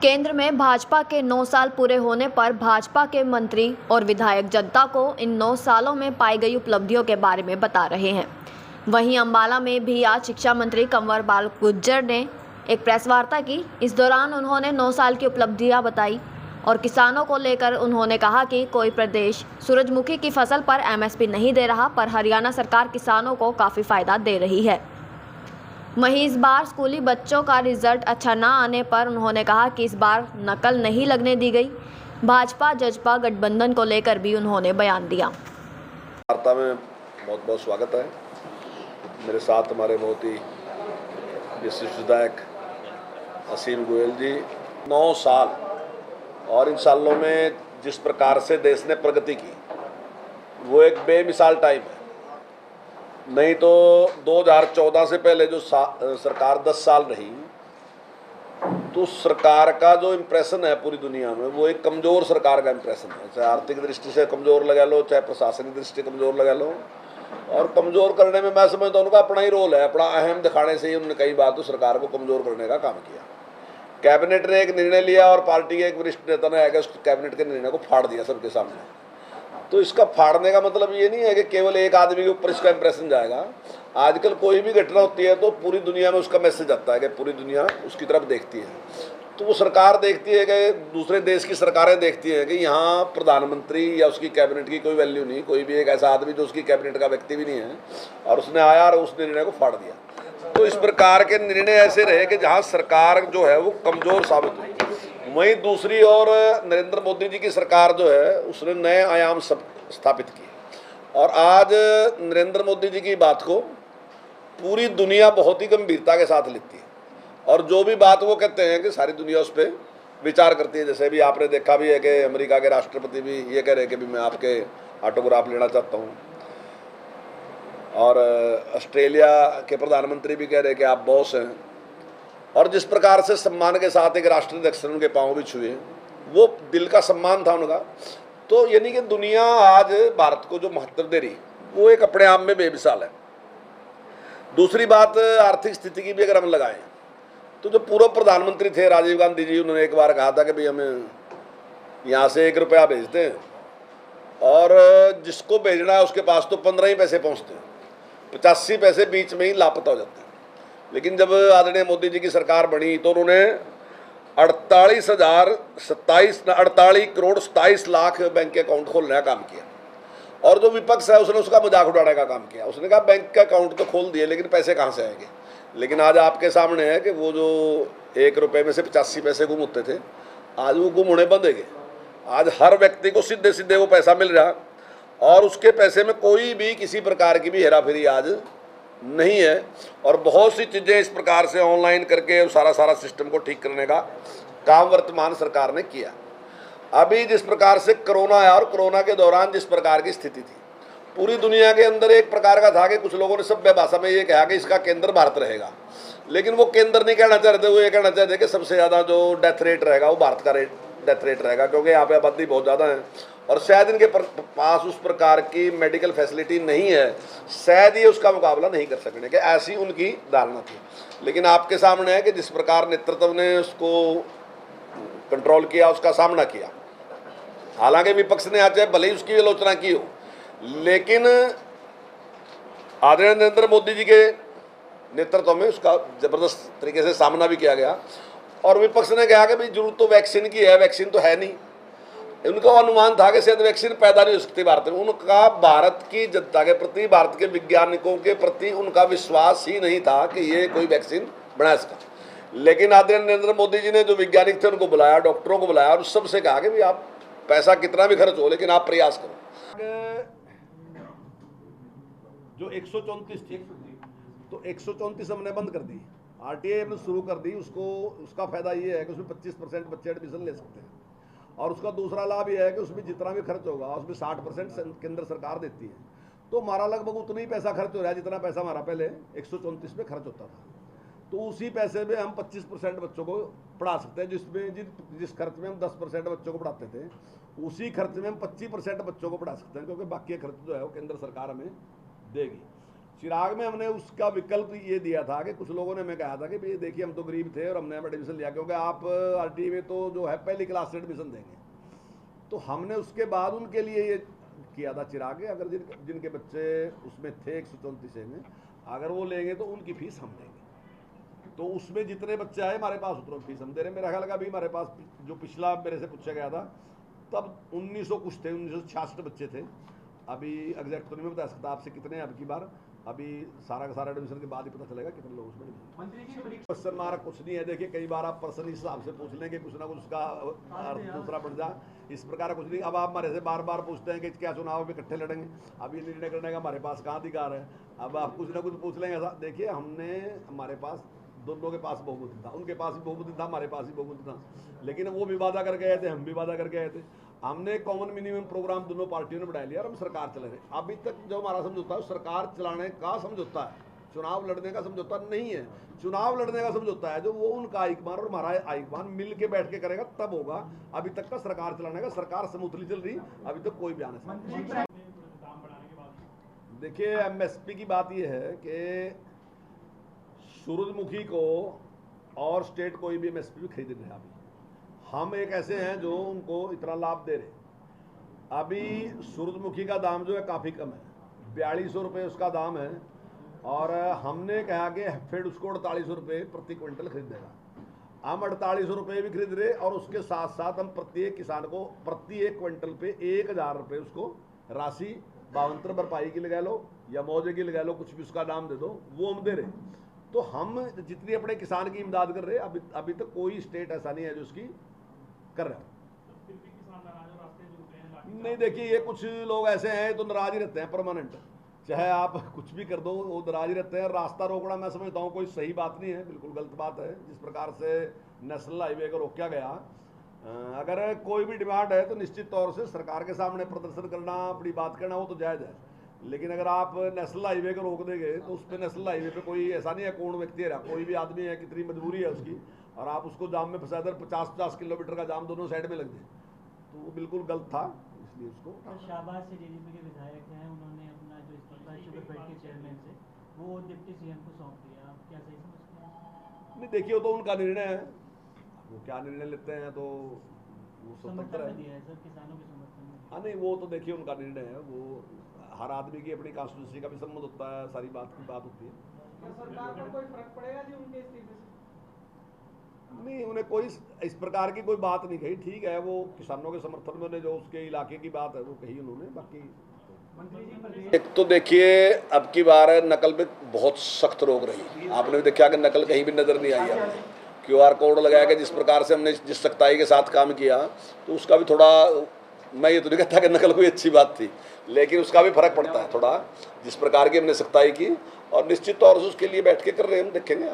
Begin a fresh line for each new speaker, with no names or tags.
केंद्र में भाजपा के 9 साल पूरे होने पर भाजपा के मंत्री और विधायक जनता को इन 9 सालों में पाई गई उपलब्धियों के बारे में बता रहे हैं। वहीं अंबाला में भी आज शिक्षा मंत्री कंवर पाल गुर्जर ने एक प्रेस वार्ता की। इस दौरान उन्होंने 9 साल की उपलब्धियां बताई और किसानों को लेकर उन्होंने कहा कि कोई प्रदेश सूरजमुखी की फसल पर एमएसपी नहीं दे रहा, पर हरियाणा सरकार किसानों को काफ़ी फायदा दे रही है। वहीं इस बार स्कूली बच्चों का रिजल्ट अच्छा ना आने पर उन्होंने कहा कि इस बार नकल नहीं लगने दी गई। भाजपा जजपा गठबंधन को लेकर भी उन्होंने बयान दिया।
वार्ता में बहुत बहुत स्वागत है। मेरे साथ हमारे बहुत ही विशिष्ट विधायक असीम गोयल जी। 9 साल और इन सालों में जिस प्रकार से देश ने प्रगति की वो एक बेमिसाल टाइम है। नहीं तो 2014 से पहले जो सरकार 10 साल रही तो सरकार का जो इम्प्रेशन है पूरी दुनिया में वो एक कमज़ोर सरकार का इम्प्रेशन है। चाहे आर्थिक दृष्टि से कमज़ोर लगा लो, चाहे प्रशासनिक दृष्टि से कमज़ोर लगा लो। और कमज़ोर करने में मैं समझता हूँ उनका अपना ही रोल है। अपना अहम दिखाने से ही उन्होंने कई बार तो सरकार को कमज़ोर करने का काम किया। कैबिनेट ने एक निर्णय लिया और पार्टी के एक वरिष्ठ नेता ने आगे उस कैबिनेट के निर्णय को फाड़ दिया सबके सामने। तो इसका फाड़ने का मतलब ये नहीं है कि केवल एक आदमी के ऊपर इसका इंप्रेशन जाएगा। आजकल कोई भी घटना होती है तो पूरी दुनिया में उसका मैसेज आता है कि पूरी दुनिया उसकी तरफ देखती है। तो वो सरकार देखती है कि दूसरे देश की सरकारें देखती हैं कि यहाँ प्रधानमंत्री या उसकी कैबिनेट की कोई वैल्यू नहीं, कोई भी एक ऐसा आदमी जो उसकी कैबिनेट का व्यक्ति भी नहीं है, और उसने आया और उस निर्णय को फाड़ दिया। तो इस प्रकार के निर्णय ऐसे रहे कि जहाँ सरकार जो है वो कमज़ोर साबित हुई। वहीं दूसरी ओर नरेंद्र मोदी जी की सरकार जो है उसने नए आयाम स्थापित किए और आज नरेंद्र मोदी जी की बात को पूरी दुनिया बहुत ही गंभीरता के साथ लेती है और जो भी बात वो कहते हैं कि सारी दुनिया उस पर विचार करती है। जैसे भी आपने देखा भी है कि अमेरिका के राष्ट्रपति भी ये कह रहे हैं कि भी मैं आपके ऑटोग्राफ लेना चाहता हूँ, और ऑस्ट्रेलिया के प्रधानमंत्री भी कह रहे हैं कि आप बॉस हैं। और जिस प्रकार से सम्मान के साथ एक राष्ट्राध्यक्ष ने उनके पांव भी छुए, वो दिल का सम्मान था उनका। तो यानी कि दुनिया आज भारत को जो महत्व दे रही वो एक अपने आप में बेमिसाल है। दूसरी बात, आर्थिक स्थिति की भी अगर हम लगाएं तो जो पूर्व प्रधानमंत्री थे राजीव गांधी जी, उन्होंने एक बार कहा था कि भाई हमें यहाँ से 1 रुपया भेजते हैं और जिसको भेजना है उसके पास तो 15 ही पैसे पहुँचते हैं, 85 पैसे बीच में ही लापता हो जाते हैं। लेकिन जब आदरणीय मोदी जी की सरकार बनी तो उन्होंने 48 करोड़ 27 लाख बैंक अकाउंट खोलने का काम किया। और जो विपक्ष है उसने उसका मजाक उड़ाने का काम किया। उसने कहा बैंक का अकाउंट तो खोल दिए लेकिन पैसे कहाँ से आएंगे। लेकिन आज आपके सामने है कि वो जो 1 रुपये में से 85 पैसे गुम होते थे, आज वो गुम होने बंद है। आज हर व्यक्ति को सीधे सीधे वो पैसा मिल रहा और उसके पैसे में कोई भी किसी प्रकार की भी हेराफेरी आज नहीं है। और बहुत सी चीज़ें इस प्रकार से ऑनलाइन करके सारा सिस्टम को ठीक करने का काम वर्तमान सरकार ने किया। अभी जिस प्रकार से कोरोना आया और कोरोना के दौरान जिस प्रकार की स्थिति थी पूरी दुनिया के अंदर, एक प्रकार का था कि कुछ लोगों ने सभ्य भाषा में ये कहा कि इसका केंद्र भारत रहेगा। लेकिन वो केंद्र नहीं कहना चाहते, वो ये कहना चाहते कि सबसे ज़्यादा जो डेथ रेट रहेगा वो भारत का डेथ रेट रहेगा, क्योंकि यहाँ पे आबादी बहुत ज़्यादा है और शायद इनके पास उस प्रकार की मेडिकल फैसिलिटी नहीं है, शायद ये उसका मुकाबला नहीं कर सकने के, ऐसी उनकी धारणा थी। लेकिन आपके सामने है कि जिस प्रकार नेतृत्व ने उसको कंट्रोल किया, उसका सामना किया। हालांकि विपक्ष ने आज भले ही उसकी आलोचना की हो, लेकिन आदरणीय नरेंद्र मोदी जी के नेतृत्व में उसका जबरदस्त तरीके से सामना भी किया गया। और विपक्ष ने कहा कि भाई जरूरत तो वैक्सीन की है, वैक्सीन तो है नहीं। उनका अनुमान था कि शायद वैक्सीन पैदा नहीं हो सकती भारत में। उनका भारत की जनता के प्रति, भारत के वैज्ञानिकों के प्रति उनका विश्वास ही नहीं था कि ये कोई वैक्सीन बना सका। लेकिन आदरणीय नरेंद्र मोदी जी ने जो वैज्ञानिक थे उनको बुलाया, डॉक्टरों को बुलाया और सबसे कहा कि भाई आप पैसा कितना भी खर्च हो लेकिन आप प्रयास करो। जो 134 थी तो 134 हमने बंद कर दी, आरटीआई हमने शुरू कर दी। उसका फायदा ये है कि उसमें 25% बच्चे एडमिशन ले सकते हैं और उसका दूसरा लाभ यह है कि उसमें जितना भी खर्च होगा उसमें 60% केंद्र सरकार देती है। तो हमारा लगभग उतना ही पैसा खर्च हो रहा है जितना पैसा हमारा पहले 134 में खर्च होता था। तो उसी पैसे में हम 25% बच्चों को पढ़ा सकते हैं। जिस खर्च में हम 10% बच्चों को पढ़ाते थे उसी खर्च में हम 25% बच्चों को पढ़ा सकते हैं, क्योंकि बाकी खर्च जो है वो केंद्र सरकार हमें देगी। चिराग में हमने उसका विकल्प ये दिया था कि कुछ लोगों ने हमें कहा था कि भाई देखिए हम तो गरीब थे और हमने एडमिशन लिया, क्योंकि आप आरटी में तो जो है पहली क्लास से एडमिशन देंगे, तो हमने उसके बाद उनके लिए ये किया था चिराग, अगर जिनके बच्चे उसमें थे 134 में, अगर वो लेंगे तो उनकी फीस हम देंगे। तो उसमें जितने बच्चे आए हमारे पास उतना फीस हम दे रहे हैं। मेरा ख्याल का भी हमारे पास जो पिछला मेरे से पूछा गया था तब 1900 कुछ थे, 1966 बच्चे थे। अभी एग्जैक्ट तो नहीं मैं बता सकता आपसे कितने हैं अब की बार, अभी सारा का सारा एडमिशन के बाद ही पता चलेगा कितने लोग उसमें। क्वेश्चन मार्क कुछ नहीं है। देखिए कई बार आप पर्सन इस हिसाब से पूछ लेंगे, कुछ ना कुछ उसका अर्थ दूसरा बढ़ जाए, इस प्रकार कुछ नहीं। अब आप हमारे से बार बार पूछते हैं कि क्या चुनाव में इकट्ठे लड़ेंगे, अब ये निर्णय करने का हमारे पास कहाँ अधिकार है। अब आप कुछ ना कुछ पूछ लेंगे ऐसा। देखिए हमने, हमारे पास दोनों के पास बहुमत था, उनके पास भी बहुमत था, हमारे पास भी बहुमत था, लेकिन वो भी वादा करके आए थे, हम भी वादा करके आए थे। हमने कॉमन मिनिमम प्रोग्राम दोनों पार्टियों ने बढ़ा लिया और हम सरकार चला रहे। अभी तक जो हमारा समझौता है सरकार चलाने का समझौता है, चुनाव लड़ने का समझौता नहीं है। चुनाव लड़ने का समझौता है जो वो उनका हाईकमान और हमारा हाईकमान मिल के बैठ के करेगा तब होगा। अभी तक का सरकार चलाने का, सरकार समूथली चल रही, अभी तक कोई बयान नहीं। देखिए एमएसपी की बात यह है कि सूरजमुखी को और स्टेट कोई भी एमएसपी भी खरीद रहे हैं। अभी हम एक ऐसे हैं जो उनको इतना लाभ दे रहे। अभी सूरजमुखी का दाम जो है काफ़ी कम है, 4200 रुपये उसका दाम है, और हमने कहा कि फेड उसको 4800 रुपये प्रति क्विंटल खरीदेगा। हम 4800 रुपये भी खरीद रहे और उसके साथ साथ हम प्रत्येक किसान को प्रति एक क्विंटल पे 1000 रुपये उसको राशि भावांतर भरपाई की लगा लो या मुआवजे की लगा लो, कुछ भी उसका दाम दे दो, वो हम दे रहे। तो हम जितनी अपने किसान की इमदाद कर रहे हैं, अभी तक कोई स्टेट ऐसा नहीं है जो उसकी कर रहा है। नहीं देखिए ये कुछ लोग ऐसे हैं तो नाराज ही रहते हैं परमानेंट, चाहे आप कुछ भी कर दो वो नाराज ही रहते हैं। रास्ता रोकना मैं समझता हूँ कोई सही बात नहीं है, बिल्कुल गलत बात है। जिस प्रकार से नेशनल हाईवे को रोका गया, अगर कोई भी डिमांड है तो निश्चित तौर से सरकार के सामने प्रदर्शन करना, अपनी बात करना, वो तो जायज़ है। लेकिन अगर आप नेशनल हाईवे को रोक देंगे तो उस पर नेशनल हाईवे पे कोई ऐसा नहीं है कौन व्यक्ति है, कोई भी आदमी है, कितनी मजबूरी है उसकी, और आप उसको जाम में फंसा कर 50-50 किलोमीटर का जाम दोनों साइड में लग जाए, तो वो बिल्कुल गलत था। इसलिए उसको
शाहबाज से जेडीपी के विधायक हैं, उन्होंने अपना जो इस्तीफा शुगरफेड के चेयरमैन से वो डिप्टी सीएम को सौंप दिया, आप क्या सही समझते हैं?
नहीं देखिए वो तो उनका निर्णय है, वो क्या निर्णय लेते हैं तो वो स्वतंत्र है।
दिया है सर किसानों के समर्थन में।
हाँ नहीं वो तो देखिए उनका निर्णय है, वो हर आदमी की अपनी कॉन्स्टिट्यूंसी का भी सम्मत होता है, सारी बात की बात होती है।
सरकार पर कोई फर्क पड़ेगा जी उनके इस्तीफे से?
नहीं उन्हें कोई इस प्रकार की कोई बात नहीं कही, ठीक है वो किसानों के समर्थन में जो उसके इलाके की बात है वो कही उन्होंने। बाकी एक तो देखिए अब की बार नकल पे बहुत सख्त रोक रही, आपने भी देखा कि नकल कहीं भी नजर नहीं आई है। QR कोड लगाया कि जिस प्रकार से हमने जिस सख्ताई के साथ काम किया, तो उसका भी थोड़ा, मैं ये तो नहीं कहता कि नकल कोई अच्छी बात थी, लेकिन उसका भी फर्क पड़ता है थोड़ा, जिस प्रकार की हमने सख्ताई की, और निश्चित तौर से उसके लिए बैठ के कर रहे हैं, हम देखेंगे।